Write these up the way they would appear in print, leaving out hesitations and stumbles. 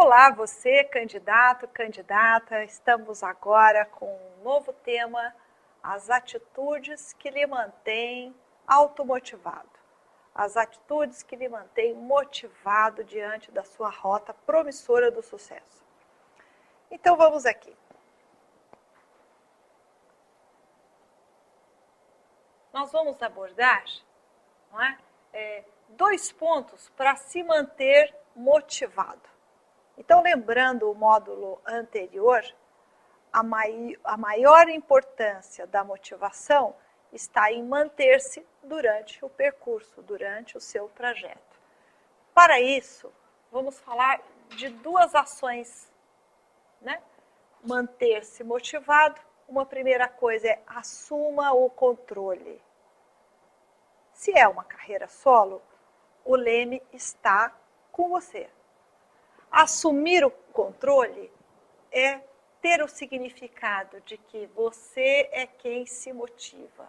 Olá, você, candidato, candidata. Estamos agora com um novo tema, as atitudes que lhe mantêm automotivado. As atitudes que lhe mantêm motivado diante da sua rota promissora do sucesso. Então vamos aqui. Nós vamos abordar, não é? Dois pontos para se manter motivado. Então, lembrando o módulo anterior, a maior importância da motivação está em manter-se durante o percurso, durante o seu trajeto. Para isso, vamos falar de duas ações, né? Manter-se motivado. Uma primeira coisa é assuma o controle. Se é uma carreira solo, o leme está com você. Assumir o controle é ter o significado de que você é quem se motiva.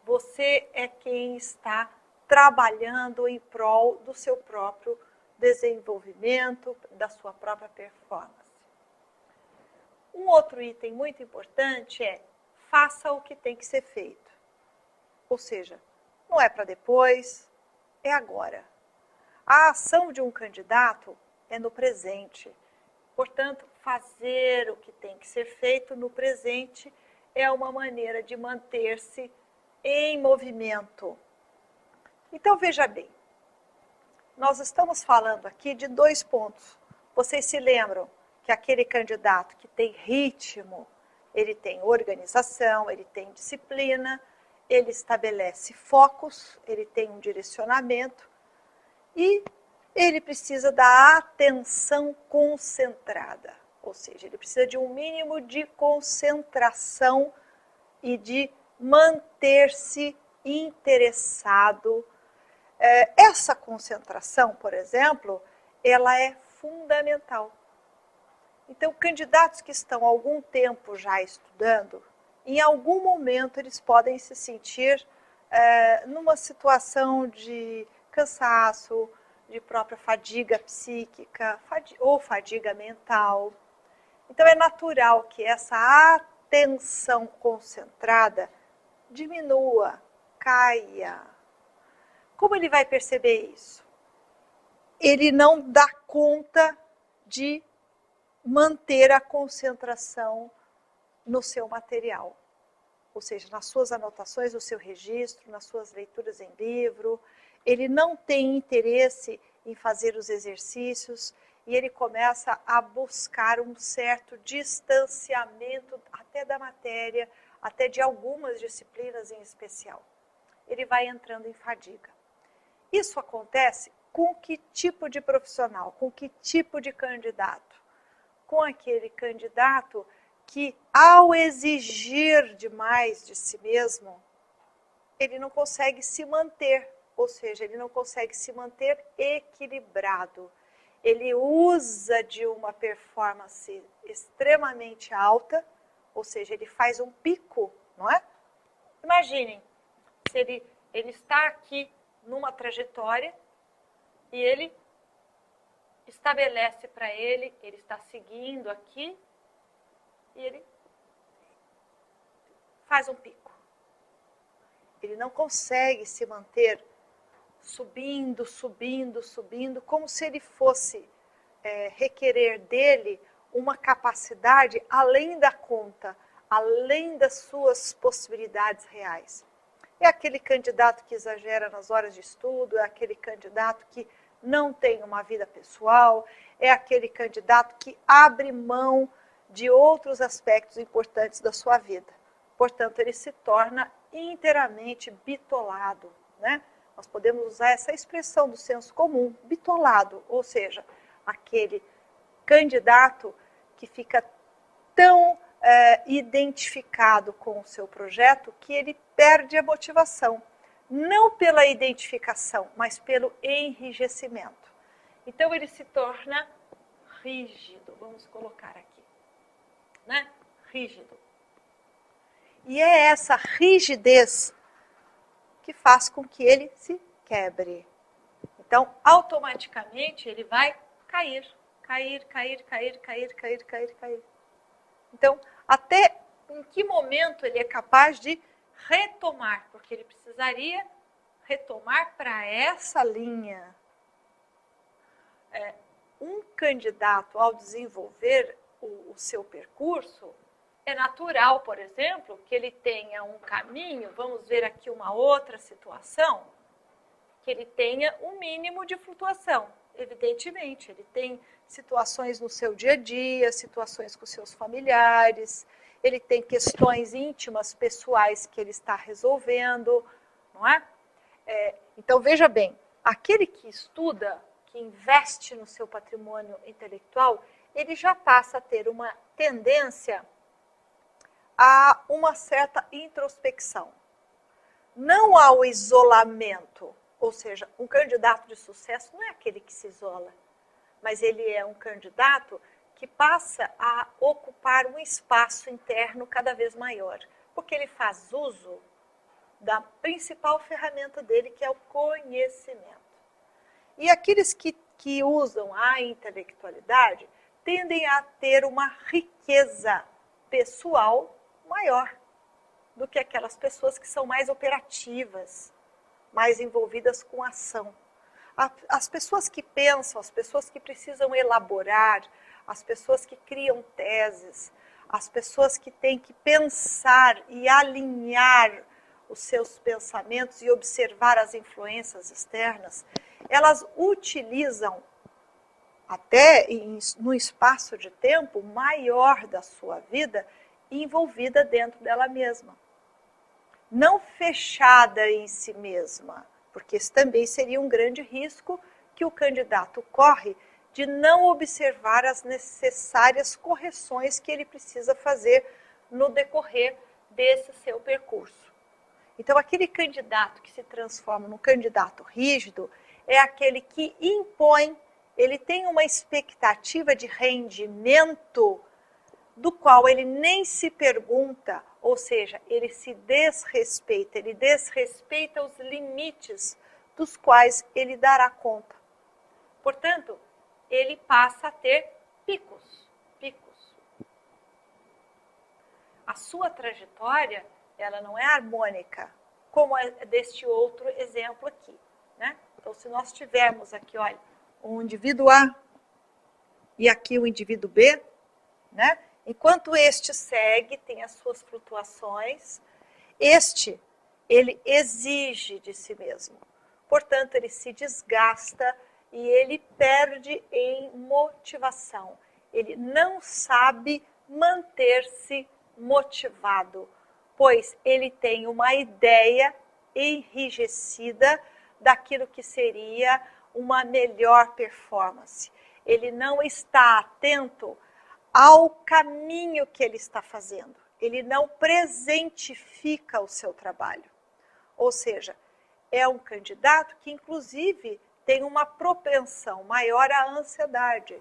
Você é quem está trabalhando em prol do seu próprio desenvolvimento, da sua própria performance. Um outro item muito importante é faça o que tem que ser feito. Ou seja, não é para depois, é agora. A ação de um candidato é no presente. Portanto, fazer o que tem que ser feito no presente é uma maneira de manter-se em movimento. Então, veja bem, nós estamos falando aqui de dois pontos. Vocês se lembram que aquele candidato que tem ritmo, ele tem organização, ele tem disciplina, ele estabelece focos, ele tem um direcionamento e ele precisa da atenção concentrada, ou seja, ele precisa de um mínimo de concentração e de manter-se interessado. Essa concentração, por exemplo, ela é fundamental. Então, candidatos que estão há algum tempo já estudando, em algum momento eles podem se sentir numa situação de cansaço, de própria fadiga psíquica ou fadiga mental. Então, é natural que essa atenção concentrada diminua, caia. Como ele vai perceber isso? Ele não dá conta de manter a concentração no seu material. Ou seja, nas suas anotações, no seu registro, nas suas leituras em livro. Ele não tem interesse em fazer os exercícios e ele começa a buscar um certo distanciamento até da matéria, até de algumas disciplinas em especial. Ele vai entrando em fadiga. Isso acontece com que tipo de profissional, com que tipo de candidato? Com aquele candidato que, ao exigir demais de si mesmo, ele não consegue se manter. Ou seja, ele não consegue se manter equilibrado. Ele usa de uma performance extremamente alta, ou seja, ele faz um pico, não é? Imaginem, se ele está aqui numa trajetória e ele estabelece para ele está seguindo aqui e ele faz um pico. Ele não consegue se manter subindo, subindo, subindo, como se ele fosse requerer dele uma capacidade além da conta, além das suas possibilidades reais. É aquele candidato que exagera nas horas de estudo, é aquele candidato que não tem uma vida pessoal, é aquele candidato que abre mão de outros aspectos importantes da sua vida. Portanto, ele se torna inteiramente bitolado, né? Nós podemos usar essa expressão do senso comum, bitolado, ou seja, aquele candidato que fica tão identificado com o seu projeto que ele perde a motivação. Não pela identificação, mas pelo enrijecimento. Então, ele se torna rígido, vamos colocar aqui, né? Rígido. E é essa rigidez que faz com que ele se quebre. Então, automaticamente, ele vai cair. cair, cair, cair, cair, cair, cair, cair. Então, até em que momento ele é capaz de retomar? Porque ele precisaria retomar para essa linha. Um candidato, ao desenvolver o seu percurso, é natural, por exemplo, que ele tenha um caminho, vamos ver aqui uma outra situação, que ele tenha um mínimo de flutuação. Evidentemente, ele tem situações no seu dia a dia, situações com seus familiares, ele tem questões íntimas, pessoais que ele está resolvendo, não é? Então, veja bem, aquele que estuda, que investe no seu patrimônio intelectual, ele já passa a ter uma tendência a uma certa introspecção. Não ao isolamento, ou seja, um candidato de sucesso não é aquele que se isola, mas ele é um candidato que passa a ocupar um espaço interno cada vez maior, porque ele faz uso da principal ferramenta dele, que é o conhecimento. E aqueles que usam a intelectualidade tendem a ter uma riqueza pessoal maior do que aquelas pessoas que são mais operativas, mais envolvidas com ação. As pessoas que pensam, as pessoas que precisam elaborar, as pessoas que criam teses, as pessoas que têm que pensar e alinhar os seus pensamentos e observar as influências externas, elas utilizam até no espaço de tempo maior da sua vida envolvida dentro dela mesma. Não fechada em si mesma, porque esse também seria um grande risco que o candidato corre de não observar as necessárias correções que ele precisa fazer no decorrer desse seu percurso. Então, aquele candidato que se transforma num candidato rígido é aquele que impõe, ele tem uma expectativa de rendimento do qual ele nem se pergunta, ou seja, ele se desrespeita, ele desrespeita os limites dos quais ele dará conta. Portanto, ele passa a ter picos. A sua trajetória, ela não é harmônica, como é deste outro exemplo aqui, né? Então, se nós tivermos aqui, olha, um indivíduo A e aqui o indivíduo B, né? Enquanto este segue, tem as suas flutuações, ele exige de si mesmo. Portanto, ele se desgasta e ele perde em motivação. Ele não sabe manter-se motivado, pois ele tem uma ideia enrijecida daquilo que seria uma melhor performance. Ele não está atento ao caminho que ele está fazendo. Ele não presentifica o seu trabalho. Ou seja, é um candidato que, inclusive, tem uma propensão maior à ansiedade.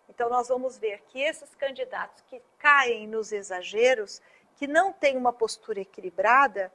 Então, nós vamos ver que esses candidatos que caem nos exageros, que não têm uma postura equilibrada,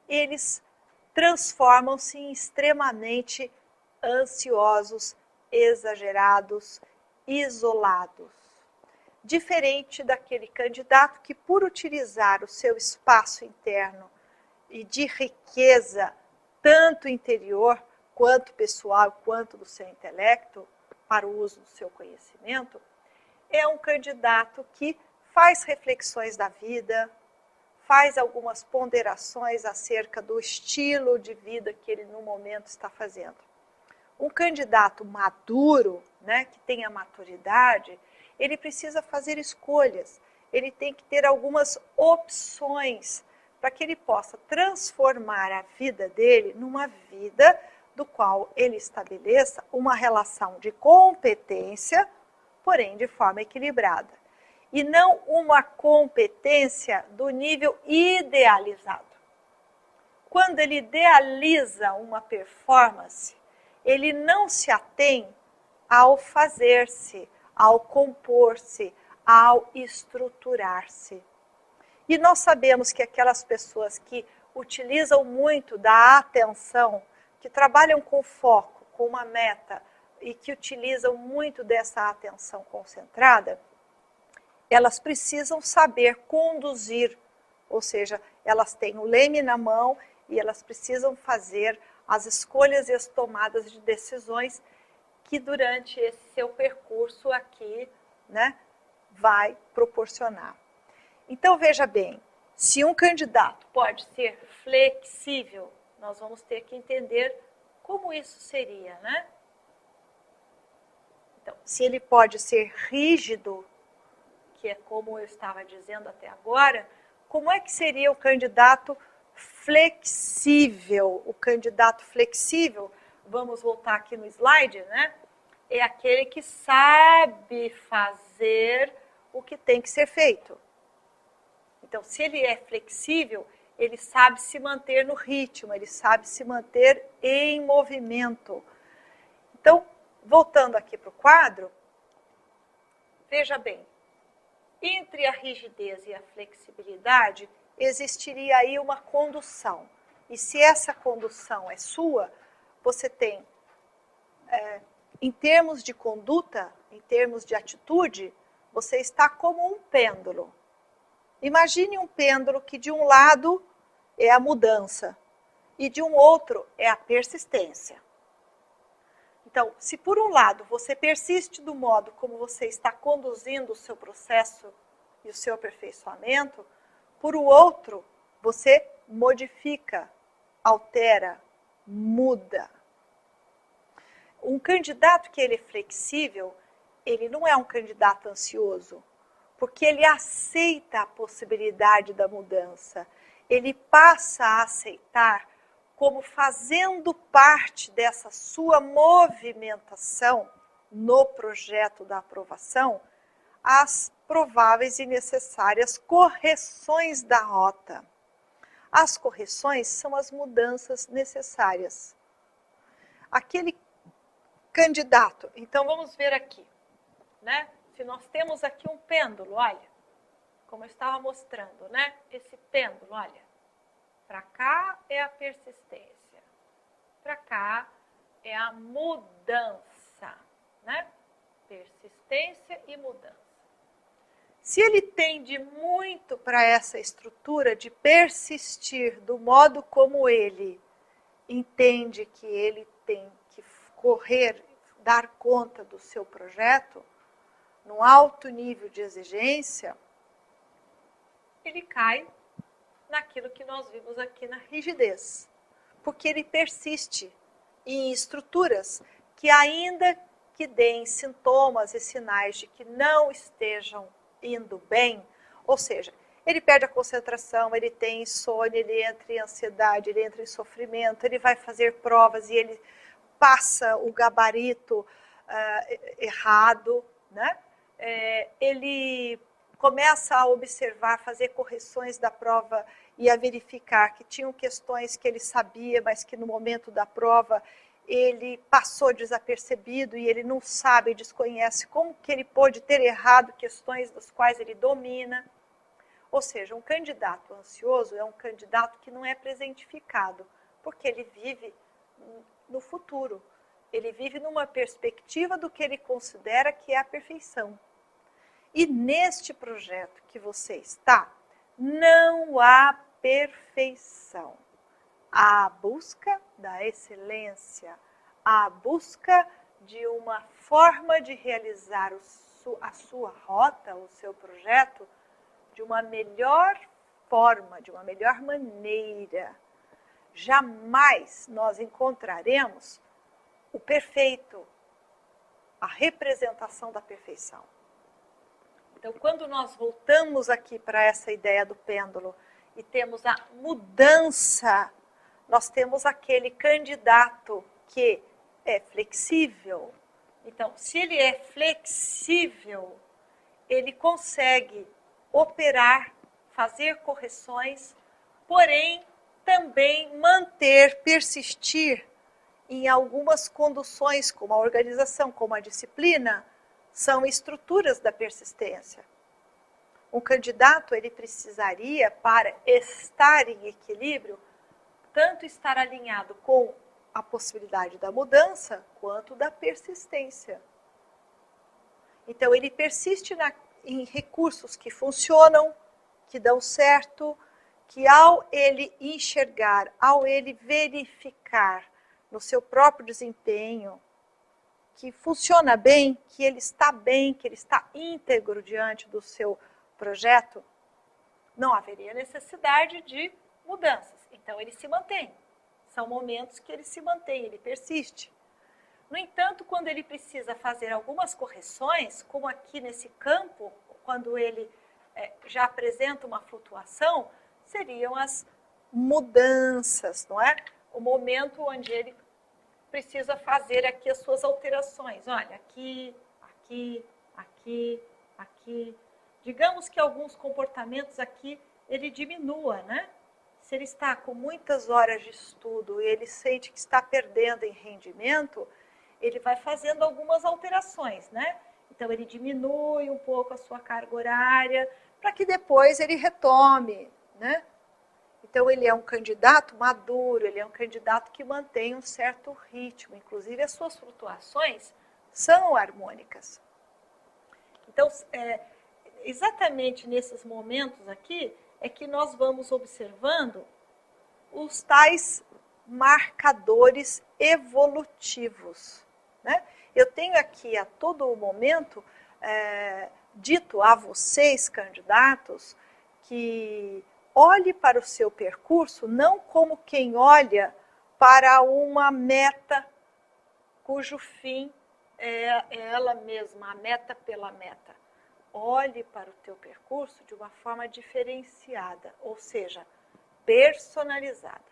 eles transformam-se em extremamente ansiosos, exagerados, isolados. Diferente daquele candidato que, por utilizar o seu espaço interno e de riqueza, tanto interior, quanto pessoal, quanto do seu intelecto, para o uso do seu conhecimento, é um candidato que faz reflexões da vida, faz algumas ponderações acerca do estilo de vida que ele no momento está fazendo. Um candidato maduro, né, que tenha maturidade, ele precisa fazer escolhas, ele tem que ter algumas opções para que ele possa transformar a vida dele numa vida do qual ele estabeleça uma relação de competência, porém de forma equilibrada. E não uma competência do nível idealizado. Quando ele idealiza uma performance, ele não se atém ao fazer-se, ao compor-se, ao estruturar-se. E nós sabemos que aquelas pessoas que utilizam muito da atenção, que trabalham com foco, com uma meta e que utilizam muito dessa atenção concentrada, elas precisam saber conduzir, ou seja, elas têm o leme na mão e elas precisam fazer as escolhas e as tomadas de decisões que durante esse seu percurso aqui, né, vai proporcionar. Então, veja bem, se um candidato pode ser flexível, nós vamos ter que entender como isso seria, né? Então, se ele pode ser rígido, que é como eu estava dizendo até agora, como é que seria o candidato flexível? O candidato flexível, vamos voltar aqui no slide, né? É aquele que sabe fazer o que tem que ser feito. Então, se ele é flexível, ele sabe se manter no ritmo, ele sabe se manter em movimento. Então, voltando aqui para o quadro, veja bem, entre a rigidez e a flexibilidade, existiria aí uma condução. E se essa condução é sua, você tem, em termos de conduta, em termos de atitude, você está como um pêndulo. Imagine um pêndulo que de um lado é a mudança e de um outro é a persistência. Então, se por um lado você persiste do modo como você está conduzindo o seu processo e o seu aperfeiçoamento, por o outro você modifica, altera, muda. Um candidato que ele é flexível, ele não é um candidato ansioso, porque ele aceita a possibilidade da mudança. Ele passa a aceitar como fazendo parte dessa sua movimentação no projeto da aprovação, as prováveis e necessárias correções da rota. As correções são as mudanças necessárias. Aquele candidato, então vamos ver aqui, né? Se nós temos aqui um pêndulo, olha, como eu estava mostrando, né? Esse pêndulo, olha, para cá é a persistência, para cá é a mudança, né? Persistência e mudança. Se ele tende muito para essa estrutura de persistir do modo como ele entende que ele tem que correr, dar conta do seu projeto, num alto nível de exigência, ele cai naquilo que nós vimos aqui na rigidez. Porque ele persiste em estruturas que ainda que deem sintomas e sinais de que não estejam indo bem, ou seja, ele perde a concentração, ele tem insônia, ele entra em ansiedade, ele entra em sofrimento, ele vai fazer provas e ele passa o gabarito errado, né? Ele começa a observar, fazer correções da prova e a verificar que tinham questões que ele sabia, mas que no momento da prova ele passou desapercebido e ele não sabe, desconhece como que ele pôde ter errado questões das quais ele domina. Ou seja, um candidato ansioso é um candidato que não é presentificado, porque ele vive no futuro. Ele vive numa perspectiva do que ele considera que é a perfeição. E neste projeto que você está, não há perfeição. Há a busca da excelência, há a busca de uma forma de realizar a sua rota, o seu projeto, de uma melhor forma, de uma melhor maneira. Jamais nós encontraremos o perfeito, a representação da perfeição. Então, quando nós voltamos aqui para essa ideia do pêndulo e temos a mudança, nós temos aquele candidato que é flexível. Então, se ele é flexível, ele consegue operar, fazer correções, porém também manter, persistir em algumas conduções, como a organização, como a disciplina, são estruturas da persistência. Um candidato, ele precisaria, para estar em equilíbrio, tanto estar alinhado com a possibilidade da mudança quanto da persistência. Então, ele persiste em recursos que funcionam, que dão certo, que ao ele enxergar, ao ele verificar no seu próprio desempenho, que funciona bem, que ele está íntegro diante do seu projeto, não haveria necessidade de mudanças. Então, ele se mantém. São momentos que ele se mantém, ele persiste. No entanto, quando ele precisa fazer algumas correções, como aqui nesse campo, quando ele já apresenta uma flutuação, seriam as mudanças, não é? O momento onde ele precisa fazer aqui as suas alterações. Olha, aqui, aqui, aqui, aqui. Digamos que alguns comportamentos aqui ele diminua, né? Se ele está com muitas horas de estudo e ele sente que está perdendo em rendimento, ele vai fazendo algumas alterações, né? Então, ele diminui um pouco a sua carga horária para que depois ele retome, né? Então, ele é um candidato maduro, ele é um candidato que mantém um certo ritmo. Inclusive, as suas flutuações são harmônicas. Então, exatamente nesses momentos aqui, é que nós vamos observando os tais marcadores evolutivos, né? Eu tenho aqui a todo momento dito a vocês, candidatos, que olhe para o seu percurso não como quem olha para uma meta cujo fim é ela mesma, a meta pela meta. Olhe para o teu percurso de uma forma diferenciada, ou seja, personalizada.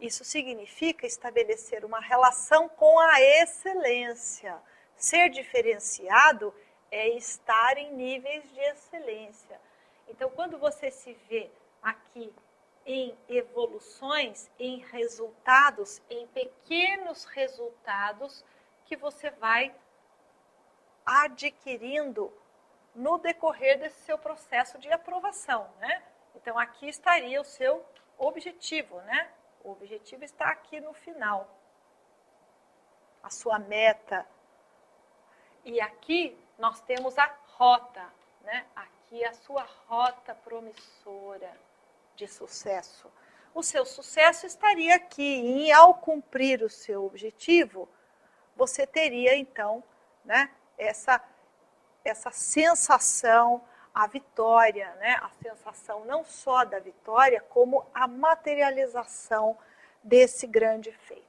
Isso significa estabelecer uma relação com a excelência. Ser diferenciado é estar em níveis de excelência. Então, quando você se vê aqui em evoluções, em resultados, em pequenos resultados que você vai adquirindo no decorrer desse seu processo de aprovação, né? Então, aqui estaria o seu objetivo, né? O objetivo está aqui no final. A sua meta. E aqui nós temos a rota, né? Aqui a sua rota promissora de sucesso. O seu sucesso estaria aqui e ao cumprir o seu objetivo, você teria então, né, essa sensação, a vitória, né? A sensação não só da vitória, como a materialização desse grande feito.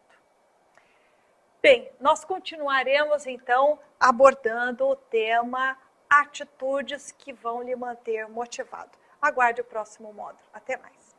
Bem, nós continuaremos então abordando o tema atitudes que vão lhe manter motivado. Aguarde o próximo módulo. Até mais.